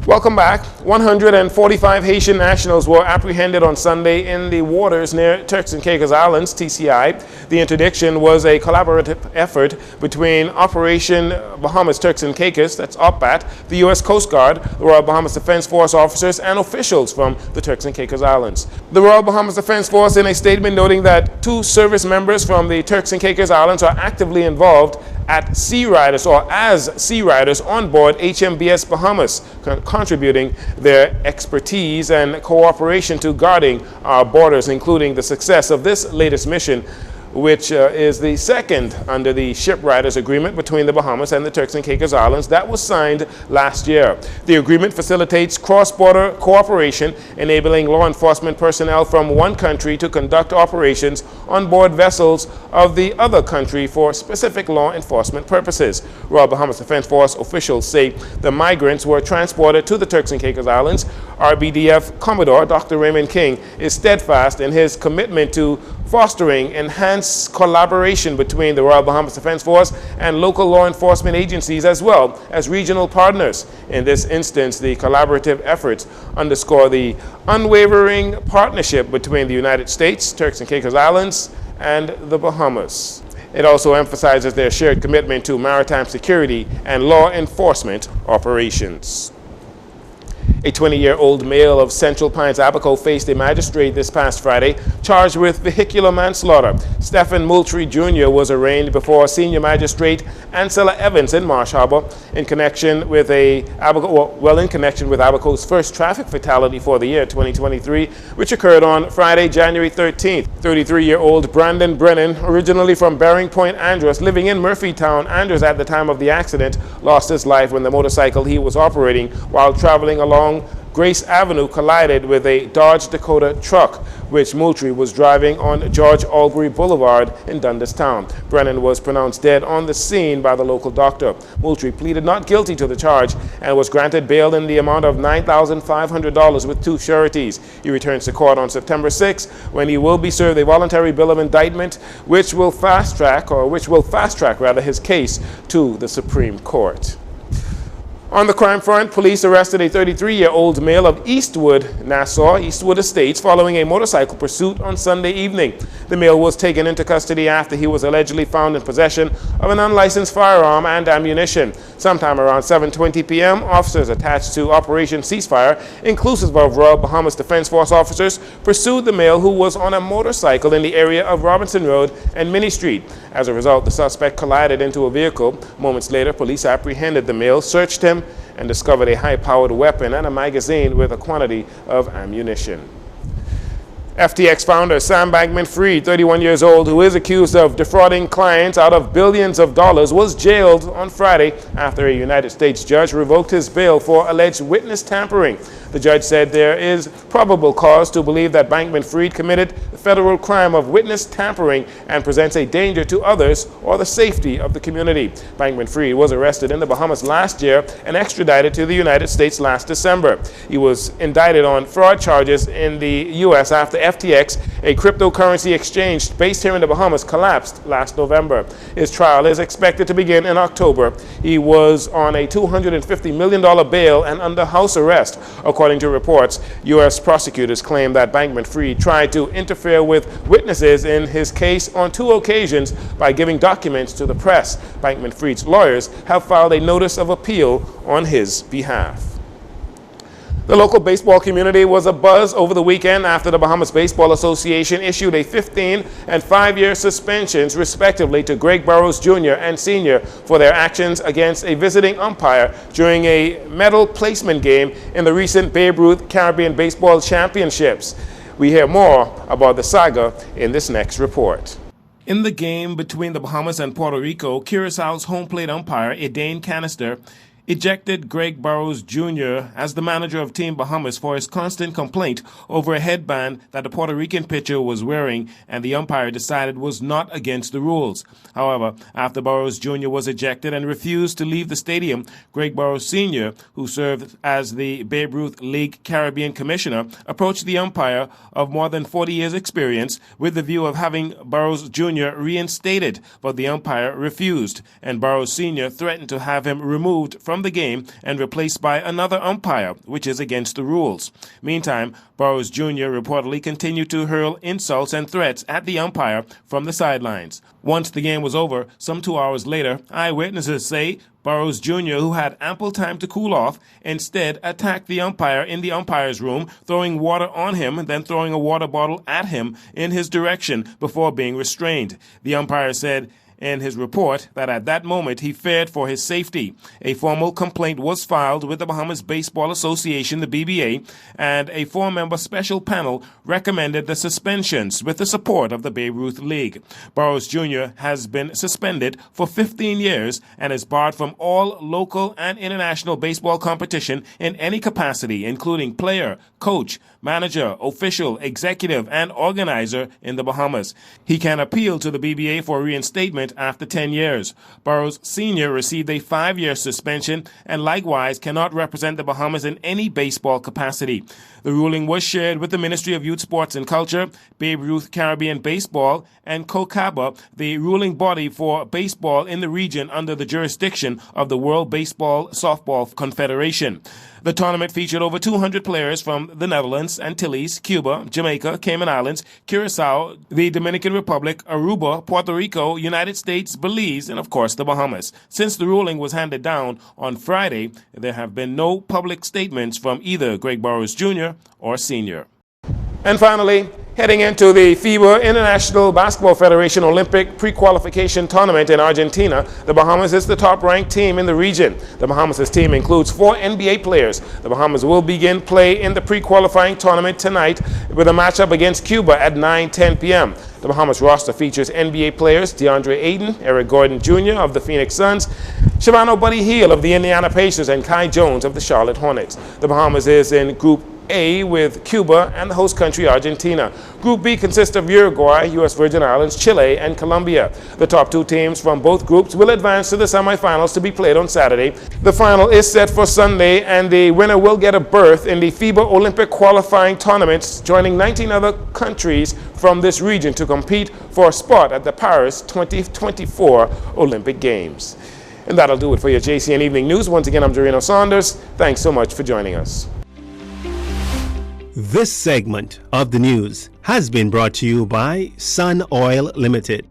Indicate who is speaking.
Speaker 1: Welcome back. 145 Haitian nationals were apprehended on Sunday in the waters near Turks and Caicos Islands, TCI. The interdiction was a collaborative effort between Operation Bahamas Turks and Caicos, that's OPBAT, the U.S. Coast Guard, the Royal Bahamas Defense Force officers, and officials from the Turks and Caicos Islands. The Royal Bahamas Defense Force, in a statement noting that 2 service members from the Turks and Caicos Islands are actively involved at sea riders or as sea riders on board HMBS Bahamas, contributing their expertise and cooperation to guarding our borders, including the success of this latest mission, which is the second under the Shipwriters Agreement between the Bahamas and the Turks and Caicos Islands that was signed last year. The agreement facilitates cross-border cooperation, enabling law enforcement personnel from one country to conduct operations on board vessels of the other country for specific law enforcement purposes. Royal Bahamas Defense Force officials say the migrants were transported to the Turks and Caicos Islands. RBDF Commodore Dr. Raymond King is steadfast in his commitment to fostering enhanced collaboration between the Royal Bahamas Defense Force and local law enforcement agencies as well as regional partners. In this instance, the collaborative efforts underscore the unwavering partnership between the United States, Turks and Caicos Islands, and the Bahamas. It also emphasizes their shared commitment to maritime security and law enforcement operations. A 20-year-old male of Central Pines, Abaco, faced a magistrate this past Friday charged with vehicular manslaughter. Stephen Moultrie Jr. was arraigned before senior magistrate Ansela Evans in Marsh Harbor in connection with Abaco's first traffic fatality for the year 2023, which occurred on Friday, January 13th. 33-year-old Brandon Brennan, originally from Bering Point, Andros, living in Murphytown, Andros at the time of the accident, lost his life when the motorcycle he was operating while traveling along Grace Avenue collided with a Dodge Dakota truck, which Moultrie was driving on George Albury Boulevard in Dundastown. Brennan was pronounced dead on the scene by the local doctor. Moultrie pleaded not guilty to the charge and was granted bail in the amount of $9,500 with 2 sureties. He returns to court on September 6, when he will be served a voluntary bill of indictment, which will fast track his case to the Supreme Court. On the crime front, police arrested a 33-year-old male of Eastwood, Nassau, Eastwood Estates, following a motorcycle pursuit on Sunday evening. The male was taken into custody after he was allegedly found in possession of an unlicensed firearm and ammunition. Sometime around 7:20 p.m., officers attached to Operation Ceasefire, inclusive of Royal Bahamas Defense Force officers, pursued the male, who was on a motorcycle in the area of Robinson Road and Minnie Street. As a result, the suspect collided into a vehicle. Moments later, police apprehended the male, searched him, and discovered a high-powered weapon and a magazine with a quantity of ammunition. FTX founder Sam Bankman-Fried, 31 years old, who is accused of defrauding clients out of billions of dollars, was jailed on Friday after a United States judge revoked his bail for alleged witness tampering. The judge said there is probable cause to believe that Bankman-Fried committed the federal crime of witness tampering and presents a danger to others or the safety of the community. Bankman-Fried was arrested in the Bahamas last year and extradited to the United States last December. He was indicted on fraud charges in the U.S. after FTX, a cryptocurrency exchange based here in the Bahamas, collapsed last November. His trial is expected to begin in October. He was on a $250 million bail and under house arrest. According to reports, U.S. prosecutors claim that Bankman-Fried tried to interfere with witnesses in his case on 2 occasions by giving documents to the press. Bankman-Fried's lawyers have filed a notice of appeal on his behalf. The local baseball community was abuzz over the weekend after the Bahamas Baseball Association issued a 15- and 5-year suspensions, respectively, to Greg Burrows Jr. and Sr. for their actions against a visiting umpire during a medal placement game in the recent Babe Ruth Caribbean Baseball Championships. We hear more about the saga in this next report. In the game between the Bahamas and Puerto Rico, Curaçao's home plate umpire, Edane Canister, ejected Greg Burrows Jr. as the manager of Team Bahamas for his constant complaint over a headband that the Puerto Rican pitcher was wearing and the umpire decided was not against the rules. However, after Burrows Jr. was ejected and refused to leave the stadium, Greg Burrows Sr., who served as the Babe Ruth League Caribbean Commissioner, approached the umpire of more than 40 years' experience with the view of having Burrows Jr. reinstated, but the umpire refused, and Burrows Sr. threatened to have him removed from from the game and replaced by another umpire, which is against the rules. Meantime, Burroughs Jr. reportedly continued to hurl insults and threats at the umpire from the sidelines. Once the game was over, some 2 hours later, eyewitnesses say Burroughs Jr., who had ample time to cool off, instead attacked the umpire in the umpire's room, throwing water on him, then throwing a water bottle at him in his direction before being restrained. The umpire said in his report that at that moment he feared for his safety. A formal complaint was filed with the Bahamas Baseball Association, the BBA, and a four-member special panel recommended the suspensions with the support of the Babe Ruth League. Burroughs Jr. has been suspended for 15 years and is barred from all local and international baseball competition in any capacity, including player, coach, manager, official, executive, and organizer in the Bahamas. He can appeal to the BBA for reinstatement after 10 years. Burroughs Sr. received a 5-year suspension and likewise cannot represent the Bahamas in any baseball capacity. The ruling was shared with the Ministry of Youth, Sports and Culture, Babe Ruth Caribbean Baseball, and COCABA, the ruling body for baseball in the region under the jurisdiction of the World Baseball Softball Confederation. The tournament featured over 200 players from the Netherlands, Antilles, Cuba, Jamaica, Cayman Islands, Curacao, the Dominican Republic, Aruba, Puerto Rico, United States, Belize, and of course the Bahamas. Since the ruling was handed down on Friday, there have been no public statements from either Greg Burroughs Jr. or Sr. And finally, heading into the FIBA International Basketball Federation Olympic pre-qualification tournament in Argentina, the Bahamas is the top-ranked team in the region. The Bahamas' team includes 4 NBA players. The Bahamas will begin play in the pre-qualifying tournament tonight with a matchup against Cuba at 9:10 p.m. The Bahamas roster features NBA players DeAndre Ayton, Eric Gordon Jr. of the Phoenix Suns, Shavano Buddy Hield of the Indiana Pacers, and Kai Jones of the Charlotte Hornets. The Bahamas is in Group A with Cuba and the host country Argentina. Group B consists of Uruguay, U.S. Virgin Islands, Chile, and Colombia. The top 2 teams from both groups will advance to the semifinals to be played on Saturday. The final is set for Sunday, and the winner will get a berth in the FIBA Olympic qualifying tournaments, joining 19 other countries from this region to compete for a spot at the Paris 2024 Olympic Games. And that'll do it for your JCN Evening News. Once again, I'm Dorino Saunders. Thanks so much for joining us.
Speaker 2: This segment of the news has been brought to you by Sun Oil Limited.